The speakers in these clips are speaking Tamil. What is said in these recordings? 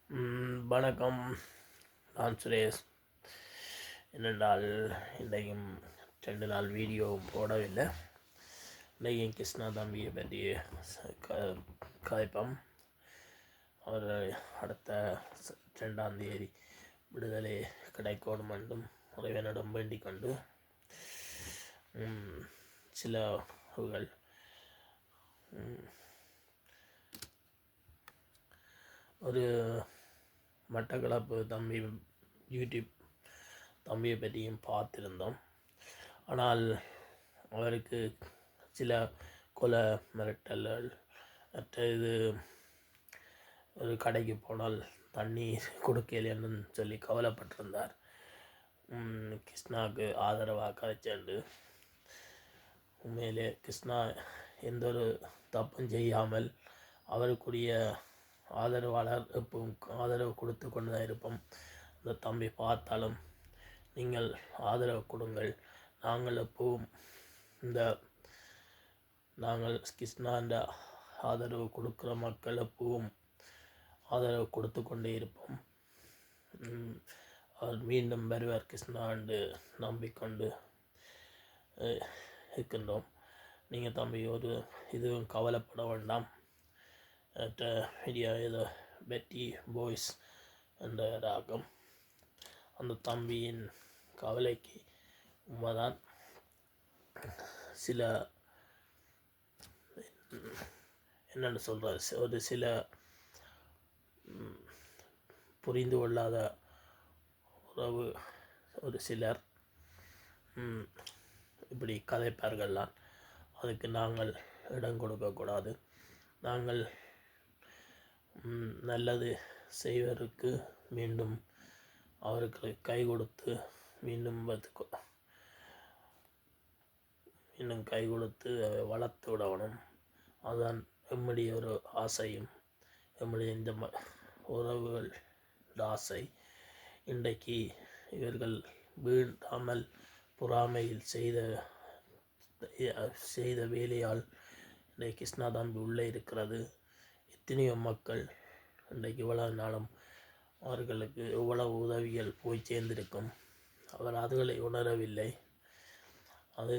வணக்கம். நான் சுரேஷ். என்னென்றால் இன்றைக்கும் 2 நாள் வீடியோ போடவில்லை. இன்றைக்கும் கிருஷ்ணா தம்பியை பற்றி கதைப்போம். அவர் அடுத்த 2ஆம் தேதி விடுதலை கிடைக்கணும் என்றும் இறைவனிடம் வேண்டிக் கொண்டு சில ஒரு மட்டக்களப்பு தம்பி யூடியூப் தம்பியை பற்றியும் பார்த்திருந்தோம். ஆனால் அவருக்கு சில கொலை மிரட்டல்கள், மற்ற இது ஒரு கடைக்கு போனால் தண்ணீர் கொடுக்கலன்னு சொல்லி கவலைப்பட்டிருந்தார். கிருஷ்ணாவுக்கு ஆதரவாக கதைச்சண்டு. உண்மையிலே கிருஷ்ணா எந்த ஒரு தப்பும் செய்யாமல் அவருக்குரிய ஆதரவாளர் எப்பவும் ஆதரவு கொடுத்து கொண்டு தான் இருப்போம். இந்த தம்பி பார்த்தாலும் நீங்கள் ஆதரவு கொடுங்கள். நாங்கள் எப்பவும் நாங்கள் கிருஷ்ணாண்ட ஆதரவு கொடுக்குற மக்கள் எப்பவும் ஆதரவு கொடுத்து கொண்டே இருப்போம். அவர் மீண்டும் வருவார் கிருஷ்ணாண்டு நம்பிக்கொண்டு இருக்கின்றோம். நீங்கள் தம்பி ஒரு இதுவும் கவலைப்பட வேண்டாம். வீடியோ ஏதோ பெட்டி பாய்ஸ் என்ற ராகம். அந்த தம்பியின் கவலைக்கு உண்மைதான். சில என்னென்னு சொல்கிறார், ஒரு சில புரிந்து கொள்ளாத உறவு ஒரு சிலர் இப்படி கதைப்பார்கள்லாம். அதுக்கு நாங்கள் இடம் கொடுக்கக்கூடாது. நாங்கள் நல்லது செய்வதற்கு மீண்டும் அவருக்கு கை கொடுத்து மீண்டும் கை கொடுத்து வளர்த்து விடணும். அதுதான் எம்முடைய ஒரு ஆசையும் எம்முடைய இந்த உறவுகள் ஆசை. இன்றைக்கு இவர்கள் வீண்டாமல் பொறாமையில் செய்த வேலையால் இன்றைக்கு கிருஷ்ணா தம்பி உள்ளே இருக்கிறது. எத்தனையோ மக்கள் இன்றைக்கு இவ்வளவு நாளும் அவர்களுக்கு எவ்வளவு உதவிகள் போய் சேர்ந்திருக்கும். அவர் அதுகளை உணரவில்லை. அது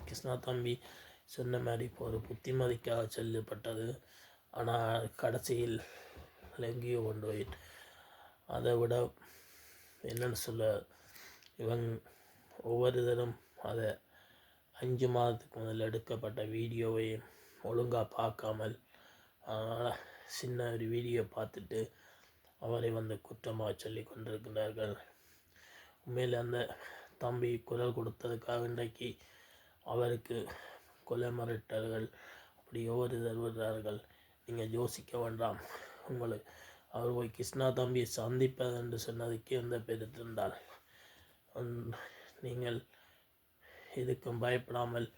கிருஷ்ணா தம்பி சொன்ன மாதிரி இப்போ ஒரு புத்திமதிக்காக சொல்லப்பட்டது. ஆனால் கடைசியில் எங்கேயோ கொண்டு போய் அதை விட என்னென்னு சொல்ல, இவன் ஒவ்வொரு தரம் அதை 5 மாதத்துக்கு முதல் எடுக்கப்பட்ட வீடியோவையும் ஒழுங்காக பார்க்காமல் சின்ன ஒரு வீடியோ பார்த்துட்டு அவரை குற்றமாக சொல்லி கொண்டிருக்கிறார்கள். உண்மையில் அந்த தம்பி குரல் கொடுத்ததுக்காக இன்றைக்கு அவருக்கு கொலை மிரட்டல்கள் அப்படி ஒவ்வொரு தருவதார்கள். நீங்கள் யோசிக்க வேண்டாம். உங்களுக்கு அவர் போய் கிருஷ்ணா தம்பியை சந்திப்பது என்று சொன்னதுக்கே அந்த பெருத்திருந்தால் நீங்கள் இதுக்கும் பயப்படாமல்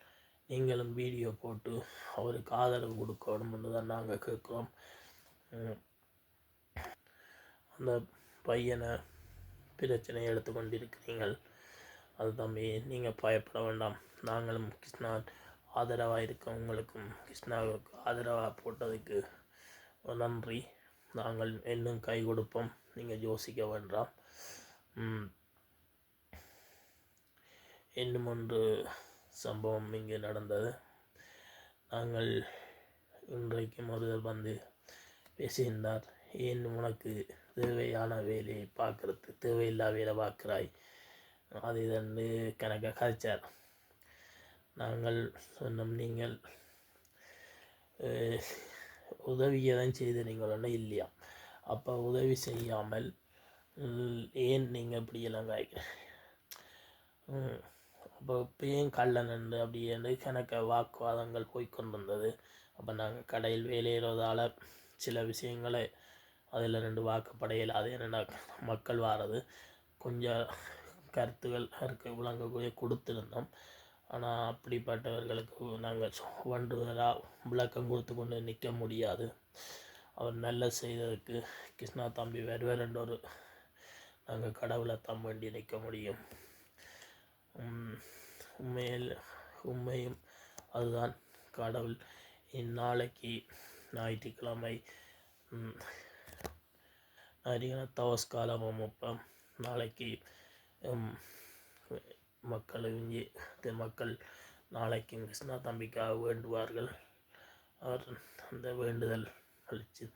நீங்களும் வீடியோ போட்டு அவருக்கு ஆதரவு கொடுக்கணும் என்று தான் நாங்கள் கேட்குறோம். அந்த பையனை பிரச்சனையை எடுத்துக்கொண்டிருக்கிறீர்கள். அது தம்பி நீங்கள் பயப்பட வேண்டாம். நாங்களும் கிருஷ்ணா ஆதரவாக இருக்கோம். உங்களுக்கும் கிருஷ்ணாவுக்கு ஆதரவாக போட்டதுக்கு நன்றி. நாங்கள் இன்னும் கை கொடுப்போம். நீங்கள் யோசிக்க வேண்டாம். இன்னும் ஒன்று சம்பவம் இங்கே நடந்தது. நாங்கள் இன்றைக்கும் ஒருவர் பேசியிருந்தார். ஏன் உனக்கு தேவையான வேலையை பார்க்கறது தேவையில்லா வேலை பார்க்குறாய், அது இதன்று கணக்காக கதைச்சார். நாங்கள் சொன்னோம், நீங்கள் உதவியை தான் செய்தீங்களா இல்லையா? அப்போ உதவி செய்யாமல் ஏன் நீங்கள் இப்படியெல்லாம் காய்க்கிறேன்? அப்போ இப்பயும் கள்ளனண்டு அப்படியே கணக்க வாக்குவாதங்கள் போய்கொண்டிருந்தது. அப்போ நாங்கள் கடையில் வேலையிறதால் சில விஷயங்களை அதில் 2 வாக்கப்படையில் அது என்னென்ன மக்கள் வாரது கொஞ்சம் கருத்துகள் விளங்கக்கூடிய கொடுத்துருந்தோம். ஆனால் அப்படிப்பட்டவர்களுக்கு நாங்கள் ஒன்றுதலாக விளக்கம் கொடுத்து கொண்டு நிற்க முடியாது. அவர் நல்ல செய்ததுக்கு கிருஷ்ணா தம்பி வருவார் என்றொரு நாங்கள் கடவுளை தான் வேண்டி நிற்க முடியும். உண்மையும் அதுதான். கடவுள் இந்நாளைக்கு ஞாயிற்றுக்கிழமை அரியான தவஸ் காலமும் இப்போ நாளைக்கு மக்கள் மக்கள் நாளைக்கும் கிருஷ்ணா தம்பிக்காக வேண்டுவார்கள். அவர் அந்த வேண்டுதல் அளித்து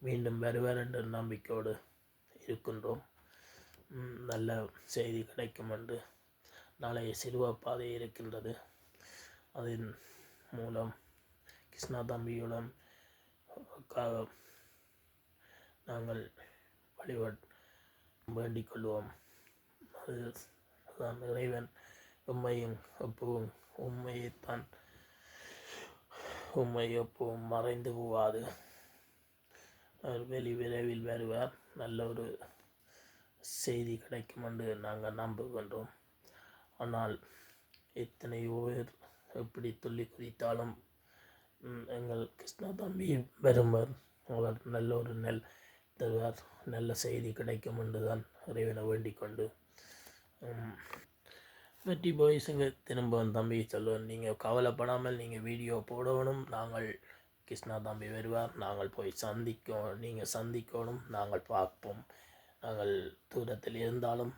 மீண்டும் வருவார் என்ற நம்பிக்கையோடு இருக்கின்றோம். நல்ல செய்தி கிடைக்கும் என்று நாளைய சிறுவ பாதை இருக்கின்றது. அதன் மூலம் கிருஷ்ணா தம்பியுடன் நாங்கள் வேண்டிக் கொள்வோம். அதுதான் இறைவன் உண்மையும் எப்பவும் உண்மையைத்தான், உண்மை எப்பவும் மறைந்து போவாது. விரைவில் வருவார். நல்ல ஒரு செய்தி கிடைக்கும் என்று நாங்கள் நம்புகின்றோம். ஆனால் எத்தனையோ பேர் எப்படி துள்ளி குதித்தாலும் எங்கள் கிருஷ்ணா தம்பி வருவார். அவர் நல்ல ஒரு தருவார். நல்ல செய்தி கிடைக்கும் என்று தான் இறைவனை வேண்டிக் கொண்டு வெற்றி பாய்ஸுங்க திரும்ப தம்பி சொல்லுவேன், நீங்கள் கவலைப்படாமல் நீங்கள் வீடியோ போடணும். நாங்கள் கிருஷ்ணா தம்பி வருவார், நாங்கள் போய் நீங்கள் சந்திக்கணும், நாங்கள் பார்ப்போம். நாங்கள் தூரத்தில் இருந்தாலும்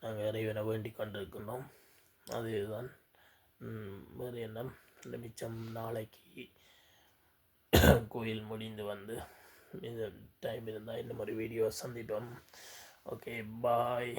நாங்கள் இறைவனை வேண்டிக் கொண்டிருக்கின்றோம். அதுதான் வேறு என்ன. இந்த மிச்சம் நாளைக்கு கோயில் முடிந்து வந்து இந்த டைம் இருந்தால் இந்த மாதிரி வீடியோ சந்திப்போம். ஓகே, பாய்.